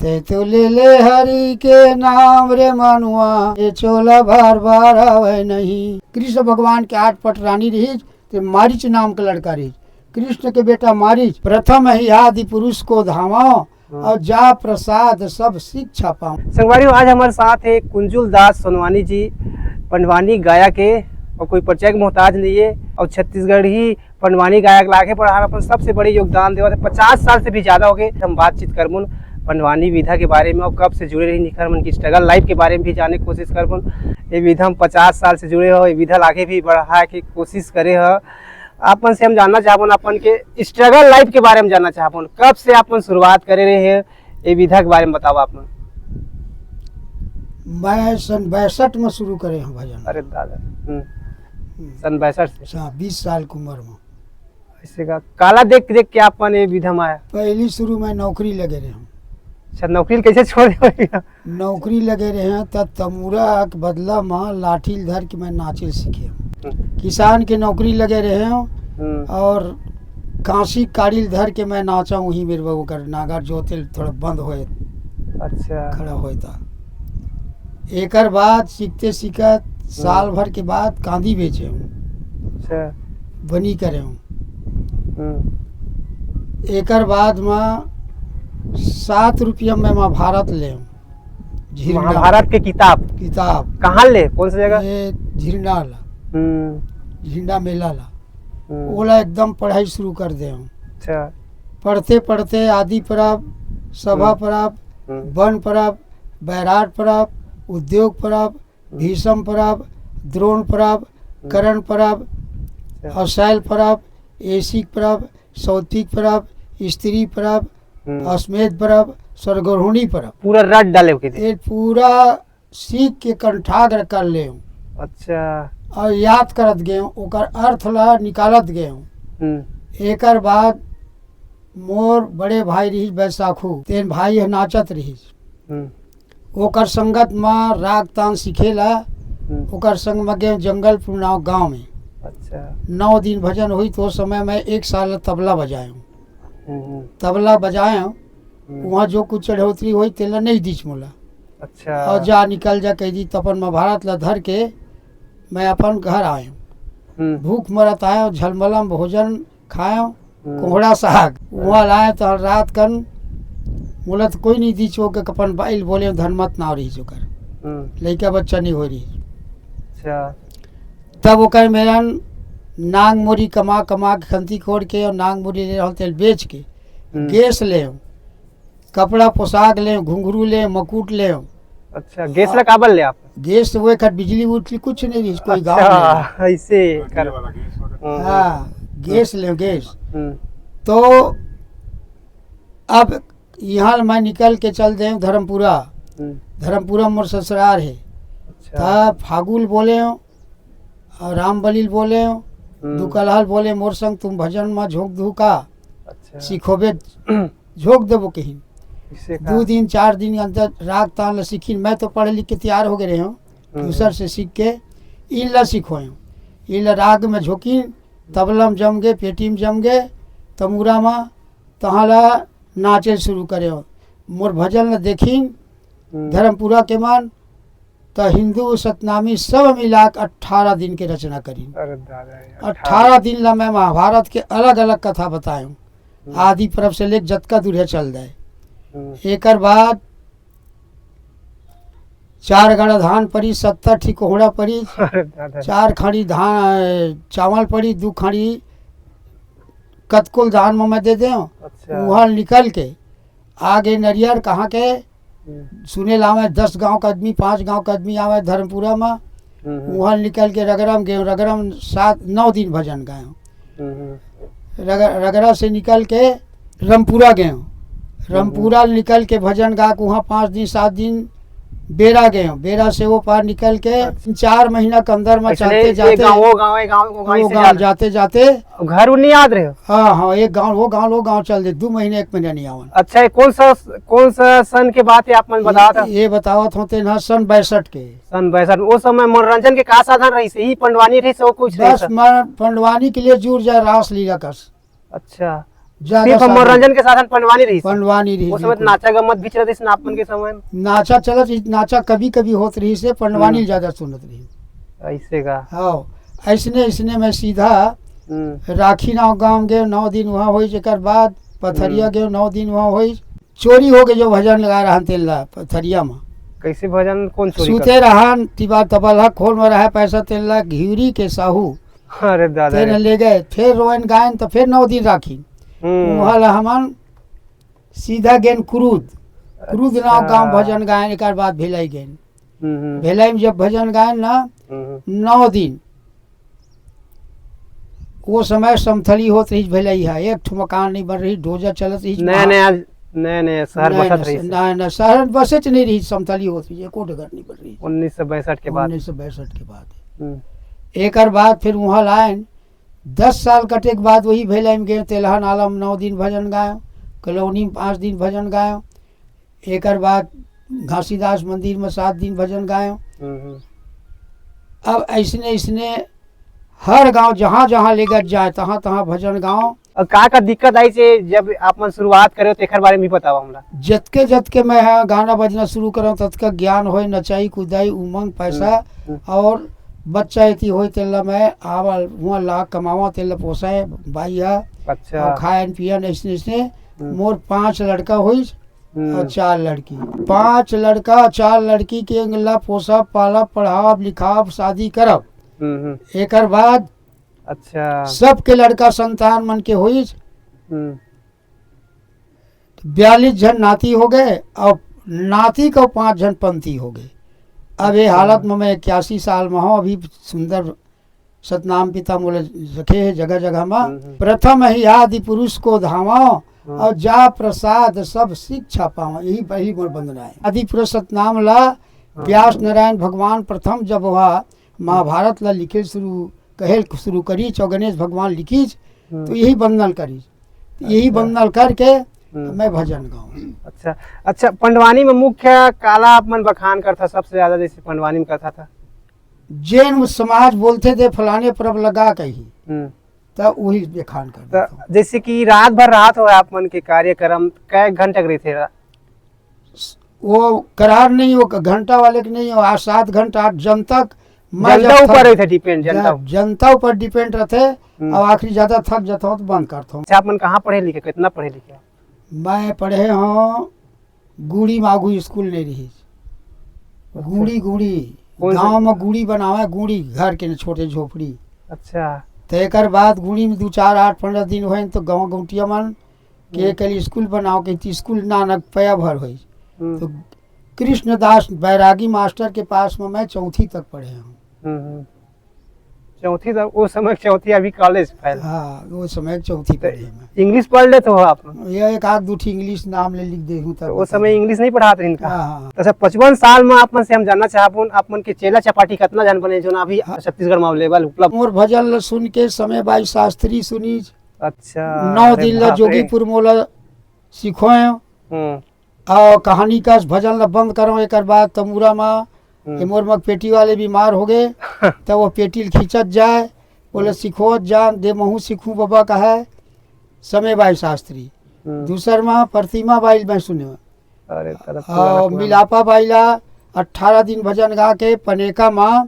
ते तो ले ले हरि के नाम रे मनुआ, ये चोला बार बार आवे नहीं। कृष्ण भगवान के 8 पट रानी रही, ते मारीच नाम का लड़का रही। कृष्ण के बेटा मारीच प्रथम ही आदि पुरुष को धामा, और जा प्रसाद सब शिक्षा पाओ। संगवारी आज हमारे साथ है कुंजुल दास सोनवानी जी, पंडवानी गाया के, और कोई परिचय के मोहताज नहीं है, और छत्तीसगढ़ ही पंडवानी गायक लागे पर अपन सबसे बड़ी योगदान देवा 50 साल से भी ज्यादा हो गए। हम बातचीत करमुन पंडवानी विधा के बारे में, और कब से जुड़े रही निखर मन की स्ट्रगल लाइफ के बारे में भी जाने की कोशिश करमुन। ये विधा हम 50 साल से जुड़े हो, ये विधा लागे भी बढ़ा के कोशिश करे हो। अपन से हम जानना चाहबन, अपन के स्ट्रगल लाइफ के बारे में जानना चाहबन, कब से अपन शुरुआत करे रहे हैं ये विधा के बारे में बताओ अपन। मैं सन 62 में शुरू करे हूँ भजन। अरे दादा, सन 62 से 20 साल की उम्र में। ऐसे का काला देख देख के अपन ये विधा में आया। पहली शुरू में नौकरी लगे रहे हूँ। अच्छा, नौकरी कैसे छोड़ दिया? नौकरी लगे रहे हैं तब तमूरा के बदला में लाठी धर के मैं नाचे सीखे हूँ। किसान के नौकरी लगे रहे हूँ, और कांसी काड़िल धर के मैं नाचा हूँ। ही मेरे बाबू कर नागर जोते थोड़ा बंद होए, अच्छा खड़ा होए था। एकर बाद सीखते सीखत साल भर के बाद कांदी बेचे हूँ। अच्छा, बनी करे हूँ। एकर बाद में 7 रुपया में महाभारत ले हूँ। महाभारत के किताब कहाँ ले, कौन सी जगह? ये झिरना ला, झिंडा मेला ला, ओला एकदम पढ़ाई शुरू कर दे हूँ। अच्छा, पढ़ते पढ़ते आदि पर्व, सभा पर्व, वन पर्व, बैराट पर्व, उद्योग पर्व, भीषम पर्व, द्रोण पर्व, करण पर्व, अशैल पर्व, एसिक पर्व, सौतिक पर्व, स्त्री पर्व, अश्वेत पर्व, स्वर्गरोहिणी पर्व, पूरा रट डाले ये पूरा सीख के कंठाग्र कर ले हूँ। अच्छा, और याद करत गए हूँ, ओकर अर्थ ला निकालत गए हूँ। एकर बाद मोर बड़े भाई रही बैसाखू, तेन भाई है नाचत रही, ओकर संगत में राग तान सीखेला। ओकर संग में गए जंगलपुर नाव गांव में। अच्छा, 9 दिन भजन हुई तो समय में 1 साल तबला बजाए हूँ। तबला बजाए हूँ, वहाँ जो कुछ चढ़ौतरी हुई तेला नहीं दीच मोला। अच्छा, और जा निकल जा कह दी, तपन महाभारत ला धर के मैं अपन घर आए हूँ। भूख मरत आए, झलमलम भोजन खाए, कोहड़ा साग वहाँ लाए। तो रात कन बोला तो कोई नहीं दी चो के अपन बाइल बोले धनमत ना रही चो कर, लड़का बच्चा नहीं हो रही। अच्छा, तब वो कहे मेरा नांग मोरी कमा कमा के खंती खोड़ के, और नांग मोरी ले रहल तेल बेच के गैस ले, कपड़ा पोशाक ले, घुंघरू ले, मकुट ले। अच्छा, गैस ला काबल ले आप? गैस वो एक बिजली उजली कुछ नहीं रही, कोई गाँव अच्छा, ऐसे कर। हाँ, गैस ले गैस। तो अब यहाँ मैं निकल के चल दे धर्मपुरा। धर्मपुरा मोर ससुराल है। अच्छा, फागुल बोले हो, और राम बलील बोले हो, दुकलहल बोले मोर संग तुम भजन में झोंक दू का। अच्छा, सीखोबे झोंक देवो कहीं। 2 दिन 4 दिन के अंदर राग तान ला सीखी। मैं तो पढ़े लिख के तैयार हो गए रहे हूँ, दूसर से सीख के इन ला सीखो हूँ। इन ला राग में झोंकी, तबला में जम गए, पेटी में जम गए, तमूरा में तहाँ ला नाचे शुरू करे हो। मोर भजन ला देखी धर्मपुरा के मान, तो हिंदू सतनामी सब मिला के 18 दिन के रचना करी। 18 दिन ला मैं महाभारत के अलग अलग कथा बताए हूँ, आदि पर्व से लेकर जतका दूर चल जाए। एकर बाद 4 गड़ा धान पड़ी, 70 ठीक कोहड़ा पड़ी, 4 खाड़ी धान चावल पड़ी, 2 खाड़ी कतकुल धान में मैं दे दे। वहाँ निकल के आगे नरियर कहाँ के सुने लावे 10 गांव का आदमी, 5 गांव का आदमी आवे धर्मपुरा में। वहाँ निकल के रगरम गए, रगरम 7-9 दिन भजन गए। रगरा से निकल के रामपुरा गए, रामपुरा निकल के भजन गा के वहाँ 5 दिन 7 दिन बेरा गए। बेरा से वो पार निकल के 4 महीना के अंदर में चलते जाते वो गाँव जाते जाते घर नहीं याद रहे। हाँ, एक गाँव वो गाँव चल दे 2 महीने 1 महीना नहीं आवन। अच्छा, कौन सा सन के बात है आप मन बताओ था? ये बतावत होते ना सन 62 के। सन 62 वो समय मनोरंजन के का साधन रही से? पंडवानी रही से कुछ बस पंडवानी के लिए जुड़ जाए रास लीला कस। अच्छा, ज्यादा सिर्फ साधन। मनोरंजन के साधन पंडवानी रही पंडवानी रही वो समय बिल्कुल। नाचा गमत भी चलत इस आपन के समय में नाचा चलत रही, नाचा कभी कभी होत रही से पंडवानी ज्यादा सुनत रही। ऐसे का हाँ ऐसने ऐसने में सीधा हम्म, राखी नाव गाँव गए, 9 दिन वहाँ हुई, जेकर बाद पथरिया गए, 9 दिन वहाँ हुई। चोरी हो गए जो भजन लगा रहा तेल्ला पथरिया में, कैसे भजन कौन चोरी सूते रहा तिबा तबला खोल में रहा पैसा तेल्ला घिवरी के साहू अरे दादा तेने ले गए। फिर रोइन गायन तो फिर 9 दिन राखी वहाँ ला हमन सीधा गेन क्रूद क्रूद नाव गाँव भजन गायन, एक बाद भिलाई गेन। भिलाई में जब भजन गायन ना 9 दिन वो समय समथली होत रही भिलाई है, एक ठो मकान नहीं बन रही, डोजा चलत रही। नए शहर बसत रही ना शहर बसे च नहीं रही, समथली होत रही, एको डगर नहीं बन रही 1962 के बाद 1962 के बाद। एक बाद फिर वहाँ लाइन 10 साल कटे के बाद वही भेला में गए तेलहा नाला में 9 दिन भजन गायो, कलौनी में 5 दिन भजन गायो, एक बाद घासीदास मंदिर में 7 दिन भजन गायो। अब ऐसने ऐसने हर गांव जहाँ जहाँ लेकर जाए तहाँ तहाँ भजन गाँव। और का दिक्कत आई से जब आप शुरुआत करे तो एक बारे में भी बताओ हमरा। जतके जतके मैं है गाना बजना शुरू करूँ ततका ज्ञान होए, नचाई कुदाई उमंग पैसा और बच्चा इति होए तेला मैं आवा हुआ लाख कमावा तेला पोसाए भाई है। अच्छा खायन पियन ऐसने ऐसने मोर 5 लड़का हुई और 4 लड़की। 5 लड़का 4 लड़की के अंगला पोसा पाला पढ़ाव लिखाव शादी करब। एक बाद अच्छा सबके लड़का संतान मन के हुई 42 जन नाती हो गए और नाती को 5 जन पंथी हो गए। अब ये हालत में मैं 81 साल में हूँ, अभी सुंदर सतनाम पिता मोले रखे है जगह जगह में। प्रथम ही आदि पुरुष को धामा और जा प्रसाद सब शिक्षा पावा, यही पहली मोर वंदना है। आदि पुरुष सतनाम ला व्यास नारायण भगवान प्रथम जब वह महाभारत ला लिखे शुरू करी, चौ गणेश भगवान लिखी तो यही बंदन करी, यही बंदन करके मैं भजन गाऊं। अच्छा पंडवानी में मुख्य काला अपन बखान करता सबसे ज्यादा, जैसे पंडवानी में करता था जैन समाज बोलते थे फलाने परब लगा कही तब वही बखान करता था। जैसे कि रात भर रात हो आप मन के कार्यक्रम कै घंटे रहे थे? वो करार नहीं, वो घंटा वाले के नहीं, 7 घंटा जनता ऊपर रहे थे डिपेंड, जनता ऊपर डिपेंड रहते और आखिरी ज्यादा थक जाता हूँ तो बंद करता हूँ। आप मन कहाँ पढ़े लिखे, कितना पढ़े लिखे? मैं पढ़े हूँ गुड़ी मागू स्कूल नहीं रही, गुड़ी गाँव में गुड़ी बनावे, गुड़ी घर के छोटे झोपड़ी। अच्छा तो एक बाद गुड़ी में 2 4 8 15 दिन हुए तो गाँव गौटिया मन के कल स्कूल बनाओ के स्कूल नानक पया भर हुई। तो कृष्णदास बैरागी मास्टर के पास में मैं 4वीं तक पढ़े हूँ। 4वीं तक? वो समय 4वीं अभी कॉलेज फैल। हाँ वो समय 4वीं पढ़े मैं। इंग्लिश पढ़ लेते हो आप? ये एक आध 2 इंग्लिश नाम ले लिख दे हूँ तब। वो समय इंग्लिश नहीं पढ़ाते इनका? हाँ। अच्छा 55 साल में आप मन से हम जानना चाहबो आप मन के चेला चपाटी कितना जान बने जो ना अभी छत्तीसगढ़ में अवेलेबल उपलब्ध? मोर भजन सुन के समय बाई शास्त्री सुनी। अच्छा 9 दिन ला जोगीपुर मोला सिखोए और कहानी का भजन ला बंद करो। एक बाद तमूरा में मोर मग पेटी वाले बीमार हो गए तो वो पेटी खींचत जाए, बोले सिखोत जान दे महू सीखूं बाबा का है समय बाई शास्त्री। दूसर में प्रतिमा बाई मैं सुने और मिलापा बाई ला 18 दिन भजन गा के पनेका माँ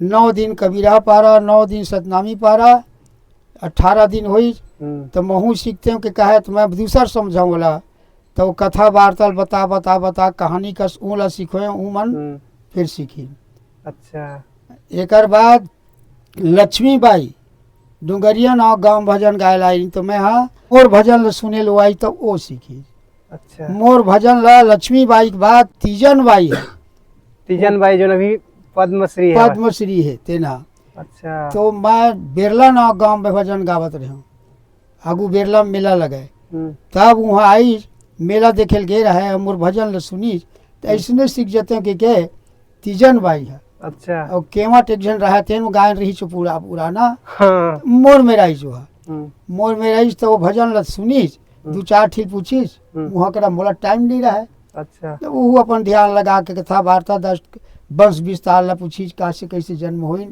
9 दिन कबीरा पारा, 9 दिन सतनामी पारा, 18 दिन हुई तो महू सीखते हूँ कि कहे तो मैं दूसर समझाऊँ बोला तो कथा वार्ता बता बता बता कहानी का ऊला सीखे मन फिर सीखी। अच्छा एक बाद लक्ष्मी बाई डुंगरिया नाव गाँव भजन गाय लाई तो मैं हाँ मोर भजन सुने लो आई तो वो सीखी। अच्छा मोर भजन ला लक्ष्मी बाई के बाद तीजन बाई है। तीजन बाई जो अभी पद्मश्री है तेना। अच्छा तो मैं बिरला नाव गाँव में भजन गावत रहे हूँ, आगू बिरला में मेला लगे तब वहाँ आई मेला देखे गे रहा है मोर भजन सुनी तो ऐसने सीख जाते हैं कि के तीजन बाई है। अच्छा और केवट एक जन रहा तेन गायन रही छो पूरा पुराना। हाँ। मोर में रही जो है मोर में रही तो वो भजन ल सुनी 2 4 ठीक पूछीस वहाँ करा मोला टाइम नहीं रहा है। अच्छा तो वो अपन ध्यान लगा के कथा वार्ता 10 वर्ष विस्तार ला पूछी कहाँ से कैसे जन्म हुई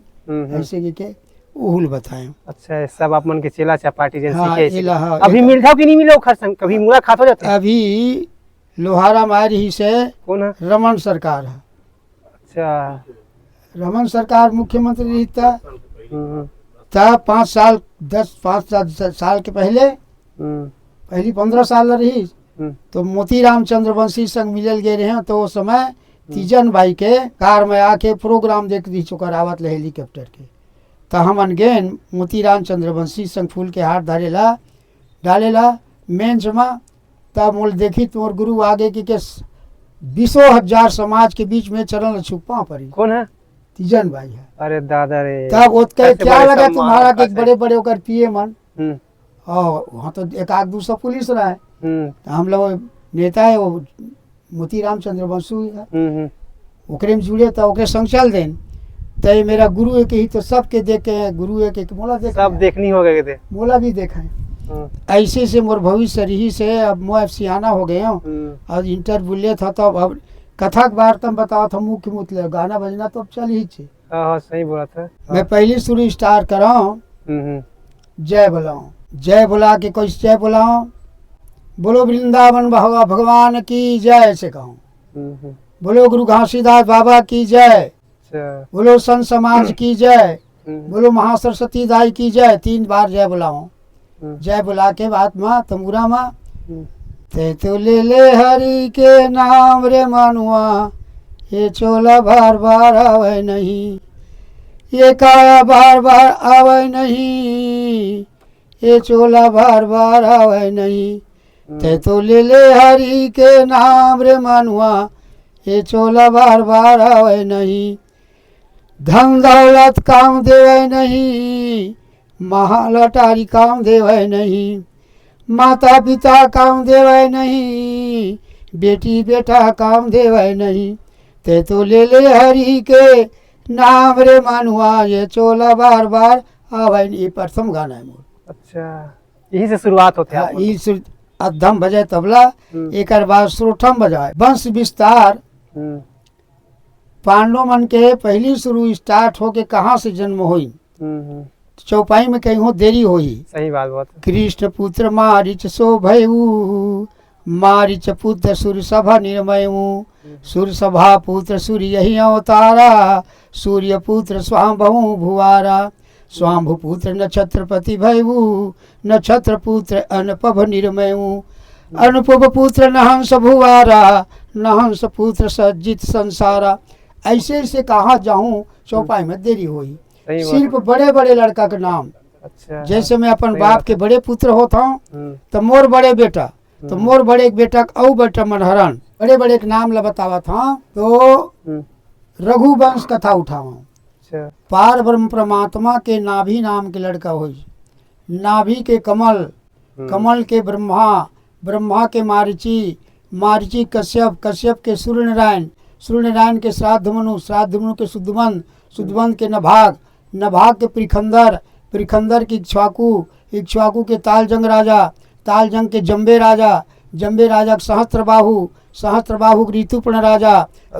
ऐसे के उहुल बताए। अच्छा सब आप मन के चेला चपाटी जैसे हाँ, सीखे एला हाँ, अभी मिलता कि नहीं मिलो खरसंग कभी मुला खात हो जाते अभी लोहारा मार ही से कौन है रमन सरकार है। अच्छा रमन सरकार मुख्यमंत्री रही था हम्म, 5 साल 5 साल के पहले हम्म, पहली 15 साल रही हम्म, तो मोतीराम चंद्रवंशी संग मिलल गए रहे। तो उस समय तीजन भाई के कार में आके प्रोग्राम देख दी चुकर आवत ले हेलीकॉप्टर के। तो हमन गेन मोतीराम चंद्रवंशी संग फूल के हाथ डालेला मेंच में। तब मोल देखी तोर गुरु आगे की के 20,000 समाज के बीच में चरण छुपा पड़ी। कौन है तीजन भाई है। अरे दादा रे तब उसके ऐसे क्या बड़े लगा सम्मान तुम्हारा के पास है। बड़े बड़े ओकर पिए मन हम्म, और वहाँ तो 1-200 पुलिस रहा है। हम्म, तो हम लोग नेता है वो मोतीराम चंद्रवंशी है हम्म, ओकरे में जुड़े तो ओकरे संग चल देन। तो ये मेरा गुरु है कि ही तो सबके देखे गुरु है कि मोला देख सब देखनी हो गए थे मोला भी देखा है। ऐसे से मोर भविष्य रही से अब मैं सियाना हो गया हूँ और इंटरव्यू ले था। तो अब कथा के बार तुम बताओ था मुख्य मुतले गाना बजना तो अब चल ही छे। हाँ सही बोला था मैं पहली शुरू स्टार्ट कराऊँ जय बुलाऊं जय बुला के कोई जय बुलाऊं बोलो वृंदावन भगवान की जय से कहूँ। बोलो गुरु घासीदास बाबा की जय। बोलो संत समाज की जय। बोलो महासरस्वती दाई की जय। 3 बार जय बुलाऊं। जय बुला के बाद माँ तमुरा माँ ते तो ले हरि के नाम रे मनुआ ये चोला बार बार आवे नहीं ये काया बार बार आवे नहीं ये चोला बार बार आवे नहीं ते तो ले हरि के नाम रे मनुआ ये चोला बार बार आवे नहीं धन दौलत काम देवे नहीं महालटारी काम देवे नहीं माता पिता काम देवे नहीं बेटी बेटा काम देवे नहीं ते तो ले हरि के नाम रे मनुआ ये चोला बार बार आवे नहीं। ये प्रथम गाना है मोर। अच्छा यही से शुरुआत होते हैं ई अधम बजाए तबला एक बाद श्रोठम बजाए वंश विस्तार। पांडव मन के पहली शुरू स्टार्ट हो के कहाँ से जन्म हुई चौपाई में कहीं हो देरी हुई। सही बात बहुत कृष्ण पुत्र मारिच सो भयऊ मारिच पुत्र सूर्य सभा निर्मयऊ सूर्य सभा पुत्र सूर्य यही अवतारा सूर्य पुत्र स्वाम्भु भुआरा स्वाम्भु पुत्र नक्षत्रपति भयऊ नक्षत्र पुत्र अनपभ निर्मयऊ अनुपभ पुत्र नहंस भुआरा नहंस पुत्र सज्जित संसारा। ऐसे ऐसे कहाँ जाऊँ चौपाई में देरी हुई। सिर्फ बड़े बड़े लड़का के नाम अच्छा जैसे मैं अपन बाप के बड़े पुत्र होता हूँ तो मोर बड़े बेटा तो मोर बड़े बेटा औ बेटा मनहरण बड़े बड़े के नाम ला बतावा था तो रघुवंश कथा उठावा। पार ब्रह्म परमात्मा के नाभि नाम के लड़का हो नाभि के कमल कमल के ब्रह्मा ब्रह्मा के मारिची मारिची कश्यप कश्यप के सूर्य नारायण के श्राद्ध मनु के शुद्धमंत के नभाग नभाग के परिखंदर के इक्ष्वाकु के तालजंग के जम्बे राजा के सहस्त्रबाहु के ऋतुपर्ण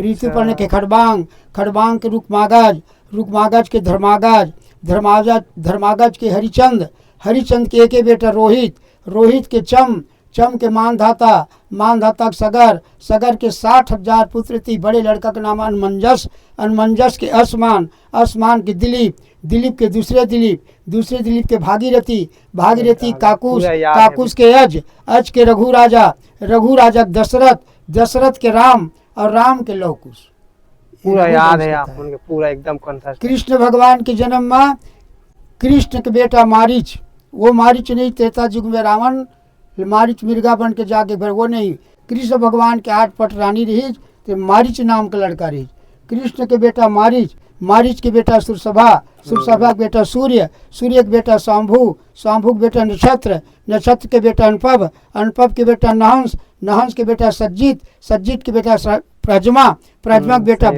ऋतुपर्ण के खड़बांग के रुकमागज के धर्मागज के हरिचंद के एक बेटा रोहित के चम के मानधाता के सगर के 60,000 पुत्र थी। बड़े लड़का का नाम अनमंजस के आसमान के दिलीप के दूसरे दिलीप के भागीरथी काकुस के अज के रघु राजा दशरथ के राम और राम के लवकुश। पूरा याद है आप उनके पूरा एकदम कॉन्सेप्ट। कृष्ण भगवान के जन्म में कृष्ण के बेटा मारीच वो मारीच नहीं त्रेता युग में रावण मारीच मिर्गा बन के जाके फिर वो नहीं कृष्ण भगवान के 8 पट रानी रही तो मारीच नाम का लड़का रही। कृष्ण के बेटा मारीच के बेटा सुरसभा के बेटा सूर्य के बेटा शाम्भु के बेटा नक्षत्र के बेटा अनपव के बेटा नहंस के बेटा सज्जित के बेटा प्रजमा के बेटा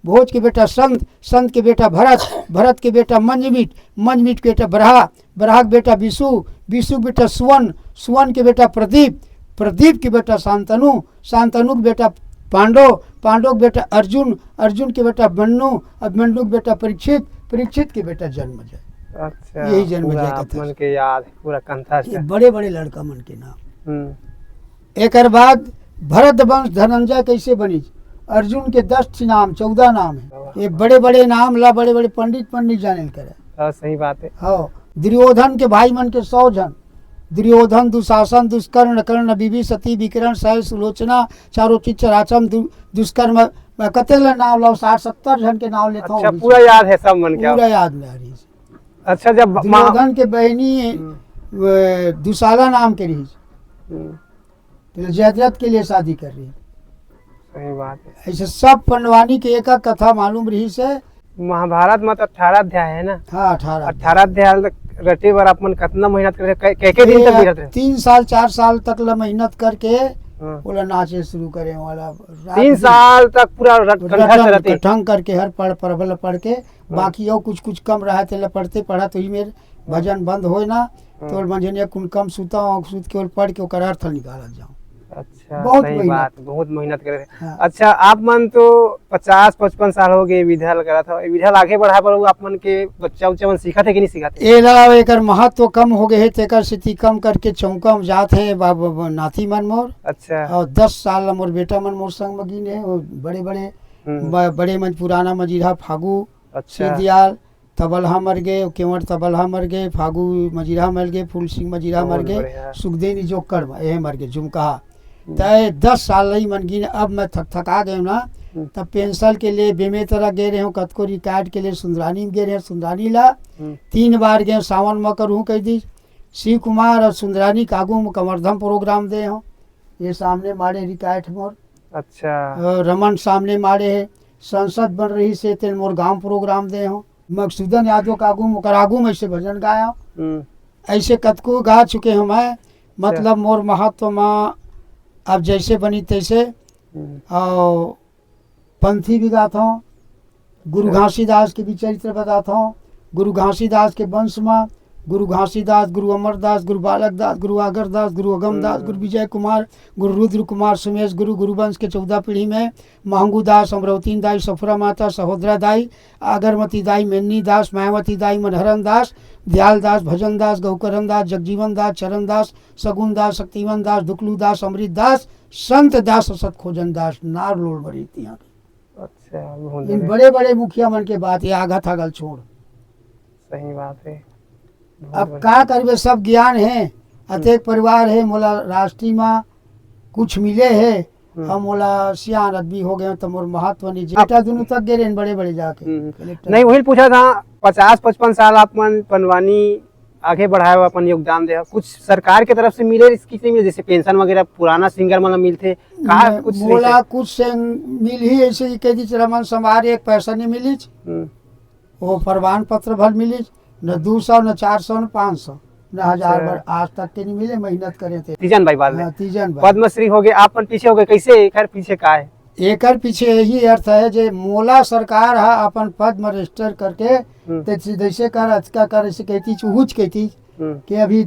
भोज के बेटा संत के बेटा भरत के बेटा मंजमीट के बेटा बरहा के बेटा विशु के बेटा सुवन के बेटा प्रदीप के बेटा शांतनु के बेटा पांडव के बेटा अर्जुन के बेटा बन्नू के बेटा परीक्षित के बेटा जन्मजय। अच्छा यही जन्म पूरा जय आप कथा मन के याद है, पूरा कंथा ये से। बड़े बड़े लड़का मन के नाम। हम्म, एक बाद भरत वंश धनंजय कैसे बनी, अर्जुन के 10 थी नाम, 14 नाम है। ये बड़े बड़े नाम ला बड़े बड़े पंडित जाने करे। हाँ सही बात है। हाँ, दुर्योधन के भाई मन के 100 जन, दुर्योधन दुशासन दुष्कर्ण कर्ण विभीषति विकर्ण सह सुलोचना चारों चित चराचम दुष्कर्म, मैं कते नाम लो 60-70 जन के नाम लेता हूँ। अच्छा पूरा याद है सब मन के पूरा याद में आ रही है। अच्छा जब दुर्योधन के बहनी दुशाला नाम के रही, तो जयद्रथ के लिए शादी कर रही। सही बात है। ऐसे सब पंडवानी के एक कथा मालूम रही से। महाभारत में तो 18 अध्याय है ना। हाँ 18 अध्याय रटे बार अपन कितना मेहनत करे, के दिन तक मेहनत रहे? 3 साल 4 साल तक ला मेहनत करके हाँ। बोला नाचे शुरू करे वाला। 3 साल तक पूरा ठंग करके हर पढ़ पढ़ के, बाकी और कुछ कुछ कम रहा थे पढ़ते पढ़ा तो ही मेरे भजन बंद हो ना, तो मंजनिया कुन कम सुता हूँ, सुत के पढ़ के ओकर अर्थ निकाला जाऊँ। अच्छा बहुत सही बात, बहुत मेहनत करे। हाँ। अच्छा आप मन तो 50-55 साल हो गए विद्यालय करा था, विद्यालय आगे बढ़ाए पर आप मन के बच्चा उच्चा मन सीखा थे कि नहीं सीखा थे? एला एकर महत्व कम हो गए है, तेकर स्थिति कम करके चौका में जात है नाती मन मोर। अच्छा और 10 साल मोर बेटा मन मोर संग मगीन है, वो बड़े बड़े बड़े मन पुराना मजीरा फागू सिदियाल तबलहा मर गए, केवट तबलहा मर गए, फागू मजीरा मर गए, फूल सिंह मजीरा मर गए, सुखदेव जोकर ये मर गए जुमकहा। तय 10 साल ही मन गिन। अब मैं थका गए ना, तब पेंशन के लिए बेमेतरा गए रहे हूँ, कतको रिकार्ड के लिए सुंदरानी में गए रहे, सुंदरानी ला 3 बार गए, सावन में करूँ कह दी। शिव कुमार और सुंदरानी कागू में कमरधम प्रोग्राम दे हूँ, ये सामने मारे रिकार्ड मोर। अच्छा रमन सामने मारे है, संसद बन रही से तेन मोर गाँव प्रोग्राम दे हूँ, मकसूदन यादव कागू में करागू में ऐसे भजन गाया। ऐसे कतको गा चुके हैं मैं, मतलब मोर महत्व में अब जैसे बनी तैसे। और पंथी भी गाता हूँ, गुरु घासीदास के भी चरित्र बताता हूँ। गुरु घासीदास के वंश में गुरु घासीदास, गुरु अमरदास, गुरु बालक दास, गुरु आगरदास, गुरु अगमदास, गुरु विजय कुमार, गुरु रुद्र कुमार सुमेश, गुरु गुरुवंश के 14 पीढ़ी में महंगू दास, अमरवतीन दाई, सफरा माता, सहोदरा दाई, आगरमती दाई, मेन्नी दास, मायावती दाई, मनहरन दास, दयाल दास, भजन दास, गौकरण दास, जगजीवन दास, चरण दास, सगुन दास, शक्तिवन दास, दुकलू दास, अमृत दास, संत दास, सत खोजन दास, नार लोल बड़ी यहाँ। अच्छा इन बड़े बड़े मुखिया मन के बात ये आगा थागल छोड़। सही बात है। अब का करबे, सब ज्ञान है, अतेक परिवार है, मोला राष्ट्रीय में कुछ मिले है, हम मोला सियान आदमी हो गए तो मोर महत्व नहीं जेटा दोनों तक गए रहे बड़े बड़े जाके। नहीं वही पूछा था, 50-55 साल आप मन पनवानी आगे बढ़ाए अपन योगदान दे, कुछ सरकार के तरफ से मिले इसकी से मिले, जैसे पेंशन वगैरह पुराना सिंगर मतलब मिलते कहा कुछ मोला कुछ से मिल ही ऐसे कह दी रमन समार एक पैसा नहीं मिली, वो प्रमाण पत्र भर मिली, न 200 न 400 न 500 न 1000 आज तक के नहीं मिले, मेहनत करे थे। तीजन भाई बाद में तीजन भाई पद्मश्री हो गए, आप पीछे हो गए, कैसे एक पीछे का है? एकर पीछे यही अर्थ है जे मोला सरकार है अपन पद में रजिस्टर करके जैसे कर अचका कर ऐसे कहती चूहुच कहती कि अभी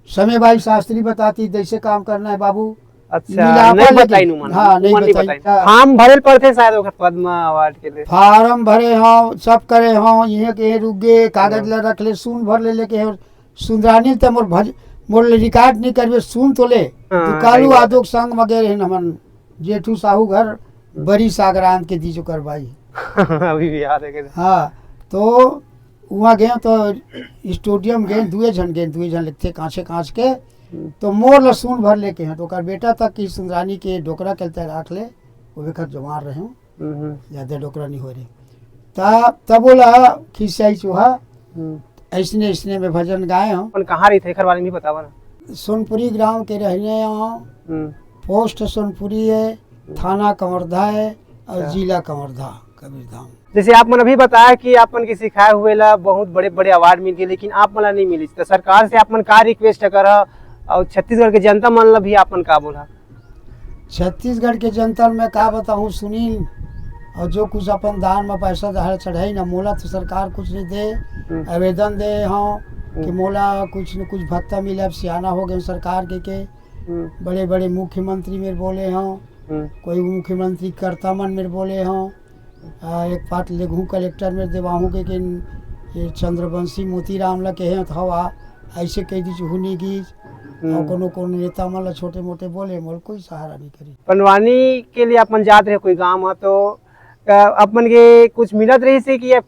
समय बाई शास्त्री बताती जैसे काम करना है बाबू। अच्छा नहीं बताई नु मन। हाँ नहीं बताई। फॉर्म भरे पड़ते शायद ओकर पद्म अवार्ड के लिए। फार्म भरे हाँ, सब करे हाँ, ये के रुक गए कागज ला रख ले, सुन भर ले लेके सुंदरानी ते मोर रिकॉर्ड नहीं करबे सुन तो ले। तो कालू आदोक संग मगे है नमन जेठू साहू घर बड़ी सागरांत के दीजो करवाई। अभी भी याद है। हाँ तो वहाँ गए तो स्टेडियम गए, 2 जन लिखते कांच के, तो मोर लसून भर लेके हैं, तो कर बेटा तक की सुंदरानी के डोकरा के राख ले, वो बेखत जमार रहे हूँ, ज्यादा डोकरा नहीं हो रही। तब बोला खिंचाई चूहा ऐसने में भजन गाए हूँ। कहाँ रही थे बारे में बतावा ना। सोनपुरी ग्राम के रहने हूँ, पोस्ट सोनपुरी है, थाना कमरधा है और जिला कमरधा कबीरधाम। जैसे आप मन अभी बताया कि आप मन के सिखाए हुए ला बहुत बड़े बड़े अवार्ड मिल गए, लेकिन आप मन नहीं मिली, तो सरकार से आप मन का रिक्वेस्ट कर और छत्तीसगढ़ के जनता मन ला भी आप मन का बोला? छत्तीसगढ़ के जनता में का बताऊँ सुनील, और जो कुछ अपन दान में पैसा दहाड़ चढ़ाई ना, मोला तो सरकार कुछ नहीं दे। आवेदन दे हाँ कि मोला कुछ न कुछ भत्ता मिले, अब सियाना हो गए सरकार के बड़े बड़े मुख्यमंत्री मेरे बोले हाँ, कोई मुख्यमंत्री कर्ता मन मेरे बोले हाँ, एक पाट लेगहूँ कलेक्टर में देवाहूँ के ये चंद्रवंशी मोतीराम ला कहे हवा ऐसे कह दी हुनी की और कोनो नेता मन ला छोटे मोटे बोले मोल कोई सहारा नहीं करी। पंडवानी के लिए अपन जात रहे कोई गांव में तो अपन के कुछ मिलत रही से कि ये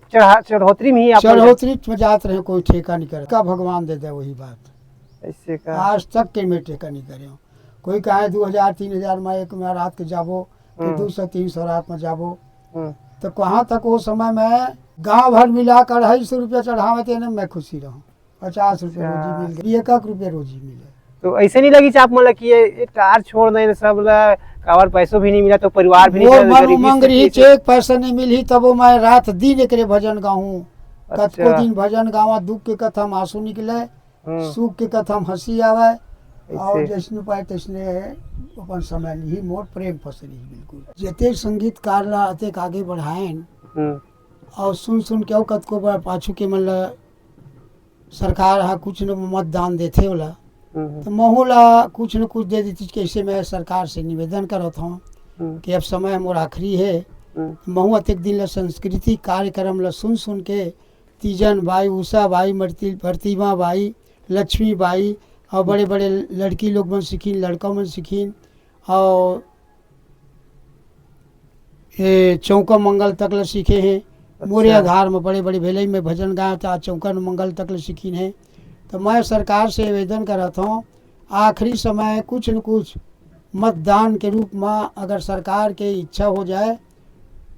चढ़ोतरी में ही चढ़ोतरी में जात रहे कोई ठेका नहीं करे का भगवान दे दे वही बात ऐसे का आज तक के में ठेका नहीं करे। कोई कहे 2000-3000 में एक में रात के जाबो तो 200-300 रात में जाबो तो कहाँ तक वो समय में गांव भर मिला कर 250 रुपया चढ़ावे तेने मैं खुशी रहूँ। 50 रुपये रोजी मिल गई 1 रुपये रोजी मिले तो ऐसे नहीं लगी आप मतलब कि ये टार छोड़ दें सब कावर पैसों भी नहीं मिला तो परिवार भी नहीं उमंग रही चेक पैसा नहीं मिली तब वो मैं रात दिन एक भजन गाऊँ। कतको दिन भजन गावा दुख के कथम आंसू निकले सुख के कथम हंसी आवे और जैसने पाए तैसने अपन समय नहीं मोर प्रेम पसरी बिल्कुल जते संगीतकार ला अतेक आगे बढ़ाएन और सुन के कतको बड़ा पाछू के मतलब सरकार हा कुछ न मतदान देते होला तो महुला कुछ न कुछ दे देती। कैसे मैं सरकार से निवेदन करता हूँ कि अब समय मोर आखिरी है महू अतेक दिन ला संस्कृति कार्यक्रम ला सुन के Teejan Bai Usha by Pratima by Lakshmi Bai और बड़े बड़े लड़की लोग मन सीखीन लड़का मन सीखीन और ये चौका मंगल तक ला सीखे हैं। मोरे आधार में बड़े बड़े भेलई में भजन गाया था चौका मंगल तक ला सीखीन है। तो मैं सरकार से आवेदन करता हूँ आखिरी समय कुछ न कुछ मतदान के रूप में अगर सरकार के इच्छा हो जाए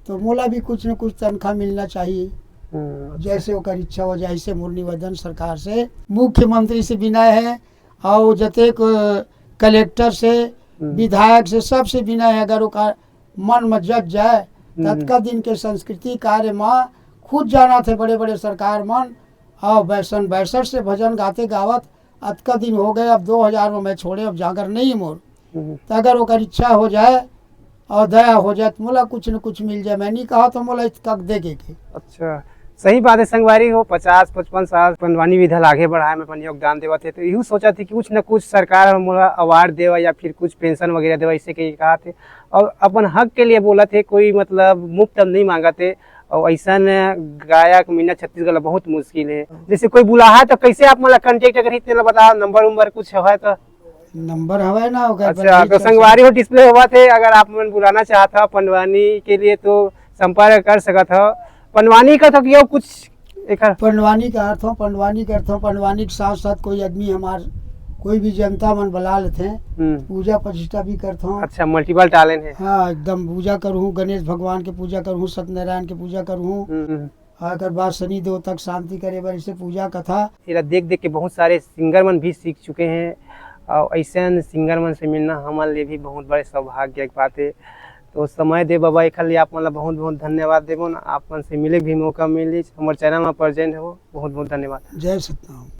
तो मोला भी कुछ न कुछ तनख्वाह मिलना चाहिए जैसे वो कर इच्छा हो जाए। ऐसे मोर निवेदन सरकार से मुख्यमंत्री से विनय है और जते कलेक्टर से विधायक से सबसे विनय है अगर वो मन में जग जाए तत्का दिन के संस्कृति कार्य में खुद जाना थे बड़े बड़े सरकार मन और 62 से भजन गाते गावत अतका दिन हो गए। अब 2000 में मैं छोड़े अब जागर नहीं मोर तो अगर वो इच्छा हो जाए और दया हो जाए तो मोला कुछ न कुछ मिल जाए। मैं नहीं कहा तो मोला तक देगे के। अच्छा सही बात है संगवारी हो 50-55 साल पंडवानी विधल आगे बढ़ाए में अपन योगदान देवा थे तो यूँ सोचा थी कि कुछ न कुछ सरकार मोला अवार्ड देवा या फिर कुछ पेंशन वगैरह देवा इसे कहीं कहा थे और अपन हक के लिए बोला थे कोई मतलब मुफ्त नहीं मांगा थे। और ऐसा गायक मीना छत्तीसगढ़ बहुत मुश्किल है जैसे कोई बुला है तो कैसे आप मतलब कांटेक्ट अगर इतने बता नंबर उम्बर कुछ है तो नंबर हवा ना होगा। अच्छा तो संगवारी हो डिस्प्ले हुआ थे अगर आप मन बुलाना चाहता पंडवानी के लिए तो संपर्क कर सकता था। पंडवानी का था कि कुछ एक पंडवानी का अर्थ हो पंडवानी करता हूँ पंडवानी के साथ साथ कोई आदमी हमार कोई भी जनता मन बुला लेते हैं पूजा प्रतिष्ठा भी करता हूँ। अच्छा मल्टीपल टैलेंट है। हाँ एकदम पूजा करूँ गणेश भगवान की पूजा करूँ सत्यनारायण की पूजा करूँ अगर बात शनि देव तक शांति करे बार इसे पूजा कथा देख देख के बहुत सारे सिंगर मन भी सीख चुके हैं और ऐसे सिंगर मन से मिलना हमारे लिए भी बहुत बड़े सौभाग्य की बात है। तो समय दे बाबा एक आप मतलब बहुत बहुत धन्यवाद देवो ना आप मन से मिले भी मौका मिले हमारे चैनल में प्रेजेंट हो बहुत बहुत धन्यवाद। जय सत्यनारायण।